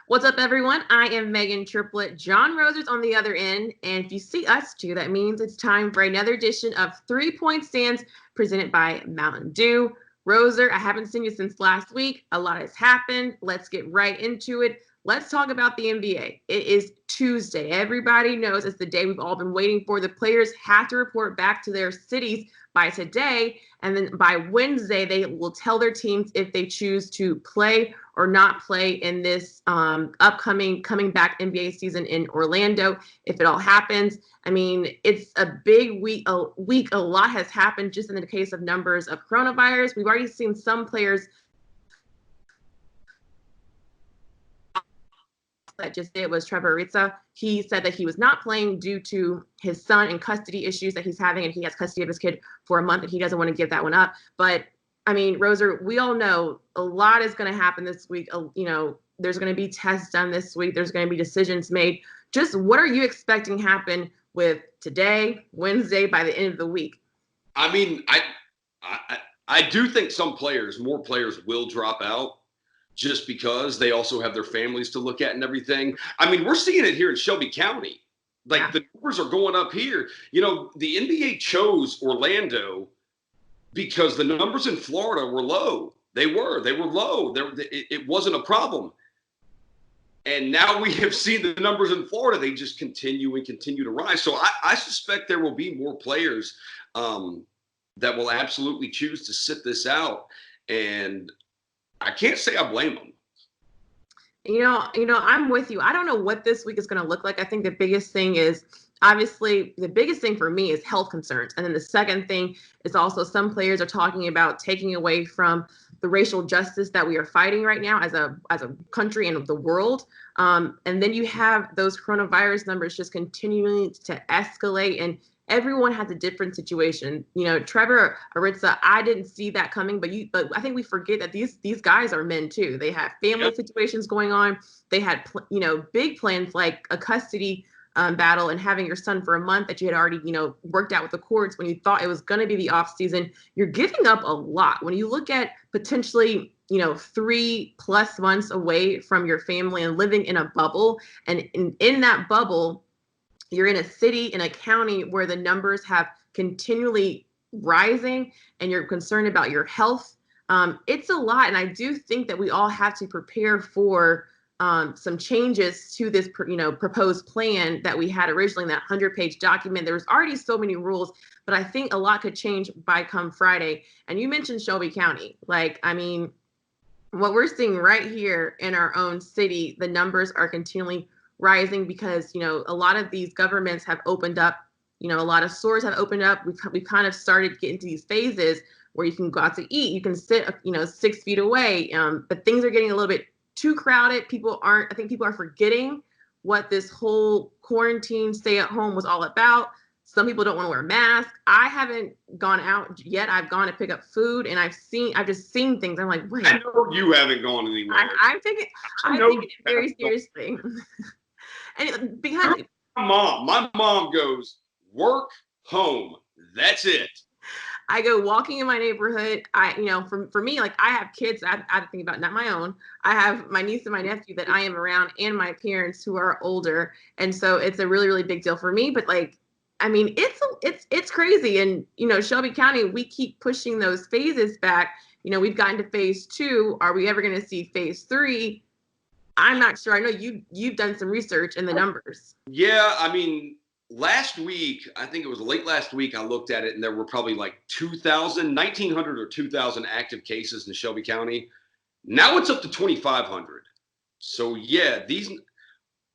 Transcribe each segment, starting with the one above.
What's up, everyone? I am Meghan Triplett. John Roser's on the other end. And if you see us two, that means it's time for another edition of 3 Point Stands presented by MTN Dew. Roser, I haven't seen you since last week. A lot has happened. Let's get right into it. Let's talk about the NBA. It is Tuesday. Everybody knows it's the day we've all been waiting for. The players have to report back to their cities by today. And then by Wednesday, they will tell their teams if they choose to play or not play in this upcoming coming back NBA season in Orlando, if it all happens. I mean, it's a big week. A lot has happened just in the case of numbers of coronavirus. We've already seen some players that just did was Trevor Ariza. He said that he was not playing due to his son and custody issues that he's having, and he has custody of his kid for a month, and he doesn't want to give that one up. But I mean, Roser, we all know a lot is going to happen this week. There's going to be tests done this week. There's going to be decisions made. Just what are you expecting happen with today, Wednesday, by the end of the week? I mean, I do think more players will drop out just because they also have their families to look at and everything. I mean, we're seeing it here in Shelby County. The numbers are going up here. You know, the NBA chose Orlando because the numbers in Florida were low. They were low. It wasn't a problem. And now we have seen the numbers in Florida. They just continue to rise. So I suspect there will be more players that will absolutely choose to sit this out. And I can't say I blame them. You know, I'm with you. I don't know what this week is going to look like. I think the biggest thing is, obviously, the biggest thing for me is health concerns. And then the second thing is also some players are talking about taking away from the racial justice that we are fighting right now as a country and the world. And then you have those coronavirus numbers just continuing to escalate, and everyone has a different situation. You know, Trevor Ariza, I didn't see that coming, but I think we forget that these guys are men too. They have family situations going on. They had big plans like a custody battle and having your son for a month that you had already worked out with the courts when you thought it was going to be the off season. You're giving up a lot when you look at potentially 3+ months away from your family and living in a bubble, and in that bubble you're in a city, in a county where the numbers have continually rising and you're concerned about your health. It's a lot. And I do think that we all have to prepare for some changes to this, proposed plan that we had originally in that 100-page document. There was already so many rules, but I think a lot could change by come Friday. And you mentioned Shelby County. What we're seeing right here in our own city, the numbers are continually rising because, a lot of these governments have opened up, a lot of stores have opened up. We've kind of started getting to these phases where you can go out to eat, you can sit, 6 feet away. But things are getting a little bit too crowded. I think people are forgetting what this whole quarantine stay at home was all about. Some people don't want to wear masks. I haven't gone out yet. I've gone to pick up food, and I've just seen things. I'm like, wait. I know you haven't gone anywhere. I'm taking it very seriously. And because my mom goes work, home. That's it. I go walking in my neighborhood. For me, I have kids I have to think about, not my own. I have my niece and my nephew that I am around, and my parents who are older. And so it's a really, really big deal for me. But it's crazy. And, Shelby County, we keep pushing those phases back. We've gotten to phase 2. Are we ever going to see phase 3? I'm not sure. I know you've done some research in the numbers. Yeah, I mean, last week, I think it was late last week, I looked at it, and there were probably 1,900 or 2,000 active cases in Shelby County. Now it's up to 2,500. So yeah,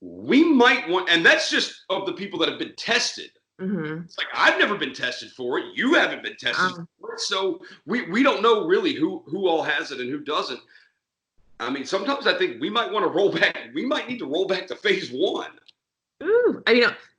we might want, and that's just of the people that have been tested. Mm-hmm. It's I've never been tested for it. You haven't been tested for it. So we don't know really who all has it and who doesn't. I mean, sometimes I think we might want to roll back. We might need to roll back to phase 1. Ooh,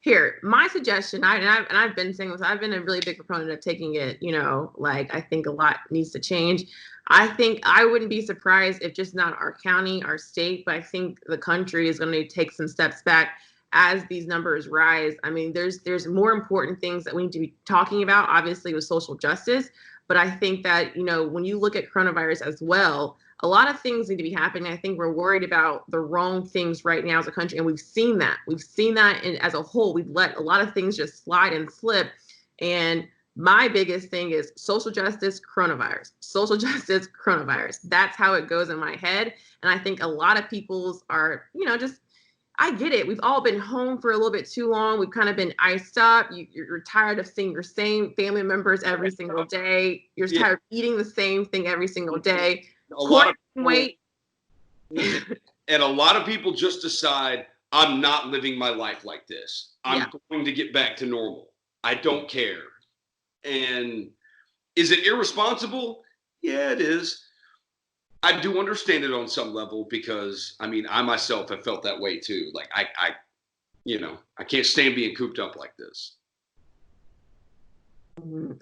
here, my suggestion, I've been saying this, I've been a really big proponent of taking it, I think a lot needs to change. I think I wouldn't be surprised if just not our county, our state, but I think the country is going to take some steps back as these numbers rise. I mean, there's more important things that we need to be talking about, obviously, with social justice. But I think that, when you look at coronavirus as well, a lot of things need to be happening. I think we're worried about the wrong things right now as a country, and we've seen that. We've seen that as a whole. We've let a lot of things just slide and slip. And my biggest thing is social justice, coronavirus. Social justice, coronavirus. That's how it goes in my head. And I think a lot of people's are, just, I get it. We've all been home for a little bit too long. We've kind of been iced up. You're tired of seeing your same family members every single day. You're tired of eating the same thing every single day. A lot of people, and a lot of people just decide, I'm not living my life like this. I'm going to get back to normal. I don't care. And is it irresponsible? Yeah, it is. I do understand it on some level because, I mean, I myself have felt that way too. Like I can't stand being cooped up like this.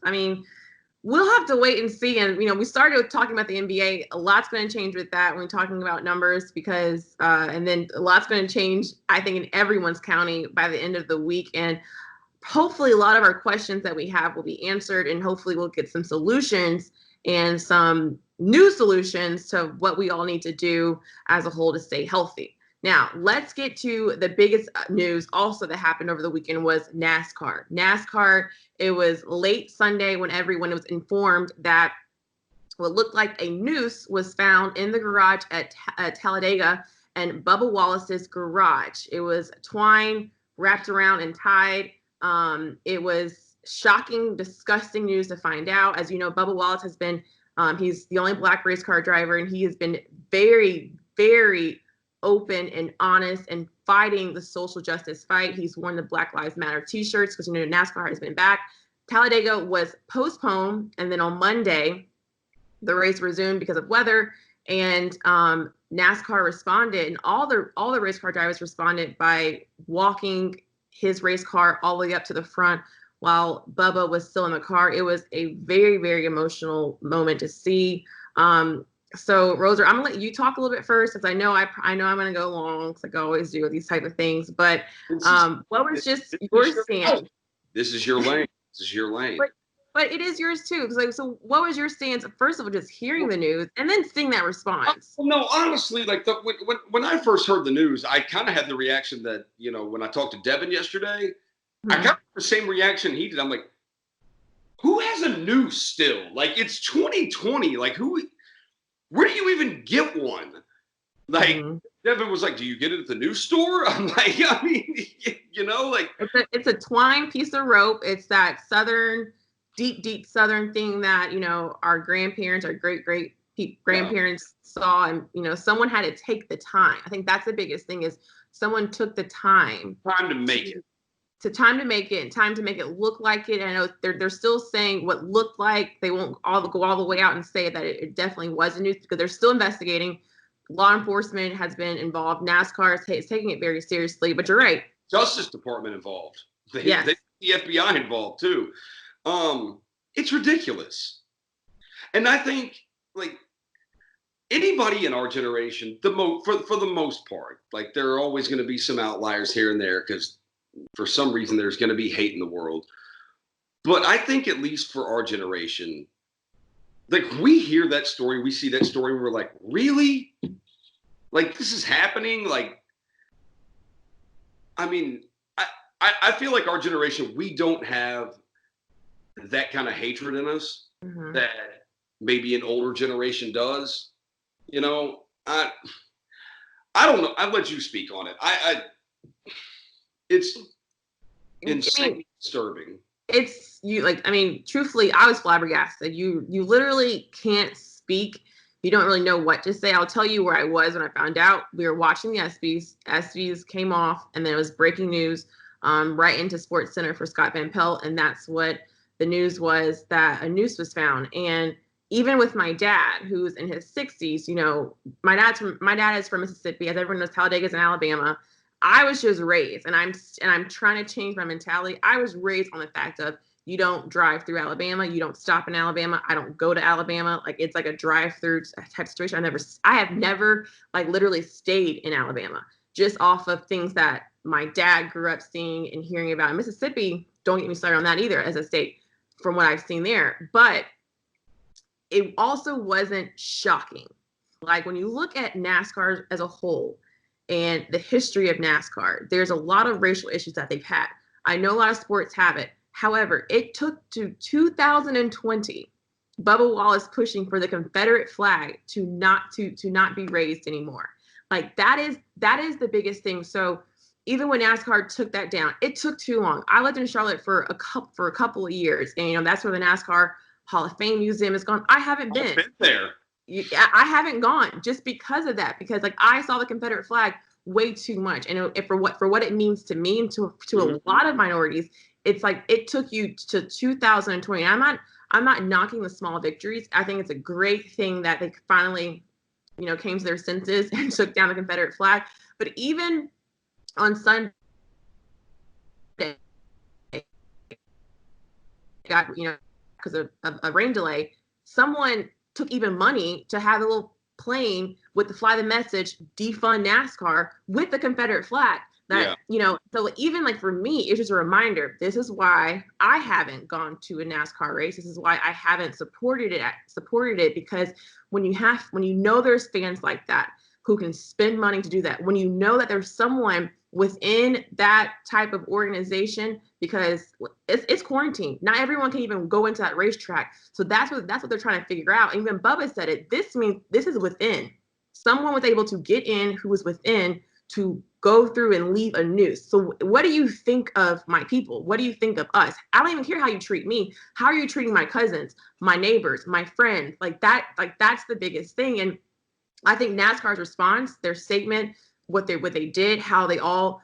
I mean, we'll have to wait and see. And, we started talking about the NBA. A lot's going to change with that when we're talking about numbers because, and then a lot's going to change, I think, in everyone's county by the end of the week. And hopefully a lot of our questions that we have will be answered, and hopefully we'll get some solutions and some new solutions to what we all need to do as a whole to stay healthy. Now, let's get to the biggest news also that happened over the weekend was NASCAR. NASCAR, it was late Sunday when everyone was informed that what looked like a noose was found in the garage at Talladega and Bubba Wallace's garage. It was twine wrapped around and tied. It was shocking, disgusting news to find out. As you know, Bubba Wallace has been, he's the only Black race car driver, and he has been very, very open and honest and fighting the social justice fight. He's worn the Black Lives Matter t-shirts because, NASCAR has been back. Talladega was postponed, and then on Monday, the race resumed because of weather, and NASCAR responded, and all the race car drivers responded by walking his race car all the way up to the front while Bubba was still in the car. It was a very, very emotional moment to see. So Rosa, I'm gonna let you talk a little bit first, because I know I'm gonna go long, because I always do with these type of things. But what was just your stance? This is your lane. This is your lane. But it is yours too. So what was your stance? First of all, just hearing the news and then seeing that response. Well, no, honestly, like when I first heard the news, I kind of had the reaction that, when I talked to Devin yesterday, I got the same reaction he did. I'm like, who has a noose still? Like, it's 2020. Like, where do you even get one? Like, Devin was like, do you get it at the news store? I'm like, I mean, like. It's a twine piece of rope. It's that southern, deep southern thing that, our grandparents, our great grandparents saw. And, someone had to take the time. I think that's the biggest thing is someone took the time. Time to make it. Time to make it, and time to make it look like it. And I know they're still saying what looked like. They won't go all the way out and say that it definitely was a noose, because they're still investigating. Law enforcement has been involved. NASCAR is taking it very seriously. But you're right. Justice Department involved. Yes. The FBI involved too. It's ridiculous. And I think, like, anybody in our generation, for the most part, like, there are always going to be some outliers here and there, because for some reason there's going to be hate in the world. But I think, at least for our generation, like, we hear that story, we see that story, and we're like, really? Like, this is happening? Like, I mean, I feel like our generation, we don't have that kind of hatred in us that maybe an older generation does. I don't know. I'll let you speak on it. It's insanely disturbing. It's truthfully, I was flabbergasted. You literally can't speak. You don't really know what to say. I'll tell you where I was when I found out. We were watching the ESPYs. ESPYs came off, and then it was breaking news right into Sports Center for Scott Van Pelt, and that's what the news was, that a noose was found. And even with my dad, who's in his 60s, my dad is from Mississippi. As everyone knows, Talladega is in Alabama. I was just raised, and I'm trying to change my mentality. I was raised on the fact of, you don't drive through Alabama. You don't stop in Alabama. I don't go to Alabama. Like, it's like a drive-through type situation. I have never like literally stayed in Alabama, just off of things that my dad grew up seeing and hearing about. In Mississippi, don't get me started on that either as a state, from what I've seen there. But it also wasn't shocking. like when you look at NASCAR as a whole and the history of NASCAR, there's a lot of racial issues that they've had. I know a lot of sports have it. However, it took to 2020 Bubba Wallace pushing for the Confederate flag to not be raised anymore. Like that is the biggest thing. So even when NASCAR took that down, it took too long. I lived in Charlotte for a couple of years, and that's where the NASCAR Hall of Fame Museum is gone. I haven't been there. I haven't gone just because of that. Because like I saw the Confederate flag way too much, and for what it means to me and to a lot of minorities, it's like it took you to 2020. I'm not knocking the small victories. I think it's a great thing that they finally, came to their senses and took down the Confederate flag. But even on Sunday, got because of a rain delay, someone took even money to have a little plane with the fly the message defund NASCAR with the Confederate flag. That so even like for me, it's just a reminder. This is why I haven't gone to a NASCAR race. This is why I haven't supported it because when you know there's fans like that who can spend money to do that, when you know that there's someone within that type of organization, because it's quarantine. Not everyone can even go into that racetrack. So that's what they're trying to figure out. And even Bubba said it. This means this is within. Someone was able to get in who was within to go through and leave a noose. So what do you think of my people? What do you think of us? I don't even care how you treat me. How are you treating my cousins, my neighbors, my friends? Like that's the biggest thing. And I think NASCAR's response, their statement, what they did, how they all,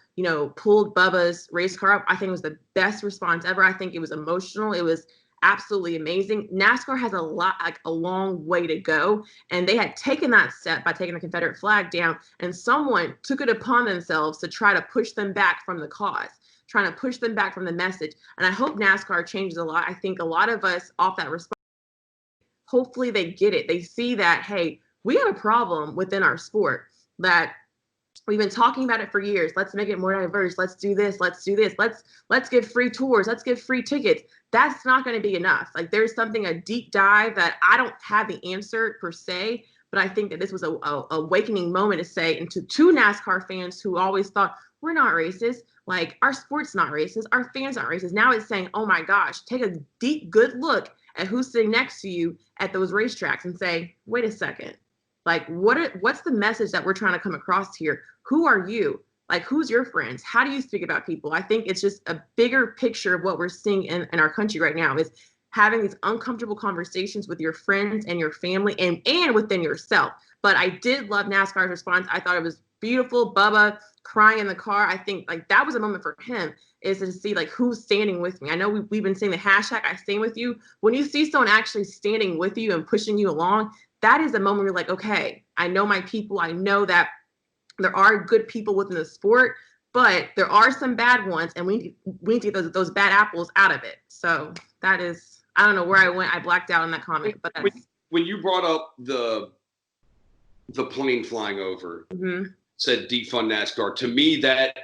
pulled Bubba's race car up, I think was the best response ever. I think it was emotional. It was absolutely amazing. NASCAR has a long way to go. And they had taken that step by taking the Confederate flag down, and someone took it upon themselves to try to push them back from the cause, trying to push them back from the message. And I hope NASCAR changes a lot. I think a lot of us off that response, hopefully they get it. They see that, hey, we have a problem within our sport that we've been talking about it for years. Let's make it more diverse. Let's do this. Let's do this. Let's give free tours. Let's give free tickets. That's not going to be enough. Like there's a deep dive that I don't have the answer per se, but I think that this was a awakening moment to say, and to NASCAR fans who always thought we're not racist. Like our sport's not racist. Our fans aren't racist. Now it's saying, oh my gosh, take a deep, good look at who's sitting next to you at those racetracks and say, wait a second. Like, what's the message that we're trying to come across here? Who are you? Like, who's your friends? How do you speak about people? I think it's just a bigger picture of what we're seeing in our country right now is having these uncomfortable conversations with your friends and your family and within yourself. But I did love NASCAR's response. I thought it was beautiful. Bubba crying in the car. I think like that was a moment for him, is to see like who's standing with me. I know we've been saying the hashtag I stand with you. When you see someone actually standing with you and pushing you along, that is a moment where you're like, okay, I know my people. I know that there are good people within the sport, but there are some bad ones, and we need to get those bad apples out of it. So that is, I don't know where I went. I blacked out on that comment, but that's... When you brought up the plane flying over, said defund NASCAR. To me, that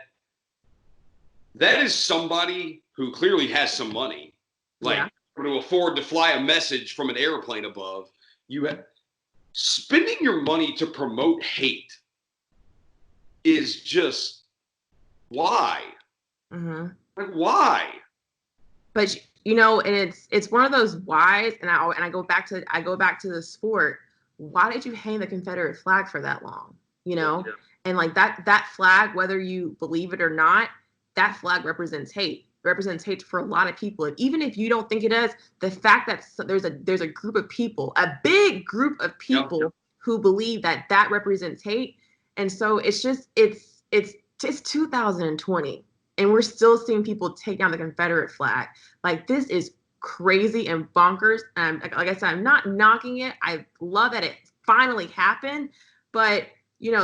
is somebody who clearly has some money, like to afford to fly a message from an airplane above. You have spending your money to promote hate is just why? Like why? But and it's one of those whys, and I go back to the sport. Why did you hang the Confederate flag for that long? And like that flag, whether you believe it or not, that flag represents hate. It represents hate for a lot of people. And even if you don't think it does, the fact that there's a group of people, a big group of people who believe that represents hate. And so it's 2020, and we're still seeing people take down the Confederate flag. Like this is crazy and bonkers. Like I said, I'm not knocking it. I love that it finally happened, but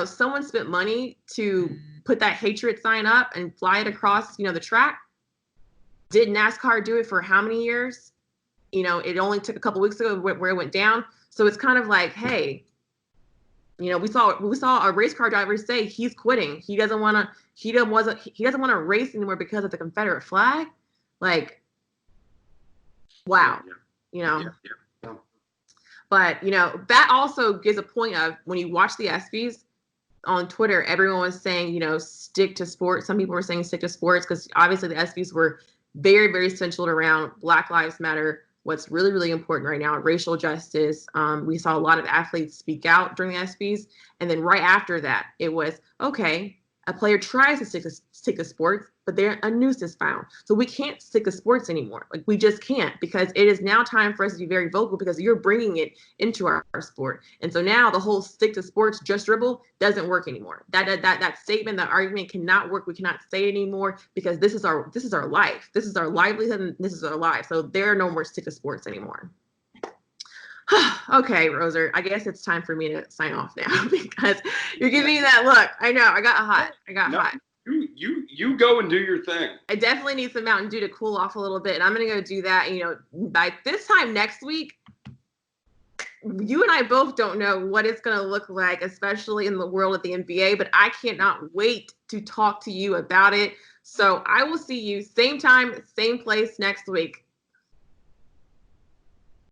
someone spent money to put that hatred sign up and fly it across, the track. Did NASCAR do it for how many years? It only took a couple weeks ago where it went down. So it's kind of like, hey, we saw a race car driver say he's quitting. He doesn't want to race anymore because of the Confederate flag. Like, wow, But, you know, that also gives a point of when you watch the ESPYs on Twitter, everyone was saying, you know, stick to sports. Some people were saying stick to sports because obviously the ESPYs were very, very centered around Black Lives Matter. What's really, really important right now, racial justice. We saw a lot of athletes speak out during the ESPYs. And then right after that, it was, okay, a player tries to stick to sports, but a noose is found. So we can't stick to sports anymore. Like, we just can't, because it is now time for us to be very vocal because you're bringing it into our sport. And so now the whole stick to sports, just dribble doesn't work anymore. That statement, that argument cannot work. We cannot say it anymore because this is our life. This is our livelihood and this is our life. So there are no more stick to sports anymore. Okay, Roser, I guess it's time for me to sign off now because you're giving me that look. I know, I got hot. Hot. You go and do your thing. I definitely need some Mountain Dew to cool off a little bit, and I'm gonna go do that. You know, by this time next week, you and I both don't know what it's gonna look like, especially in the world of the NBA. But I cannot wait to talk to you about it. So I will see you same time, same place next week.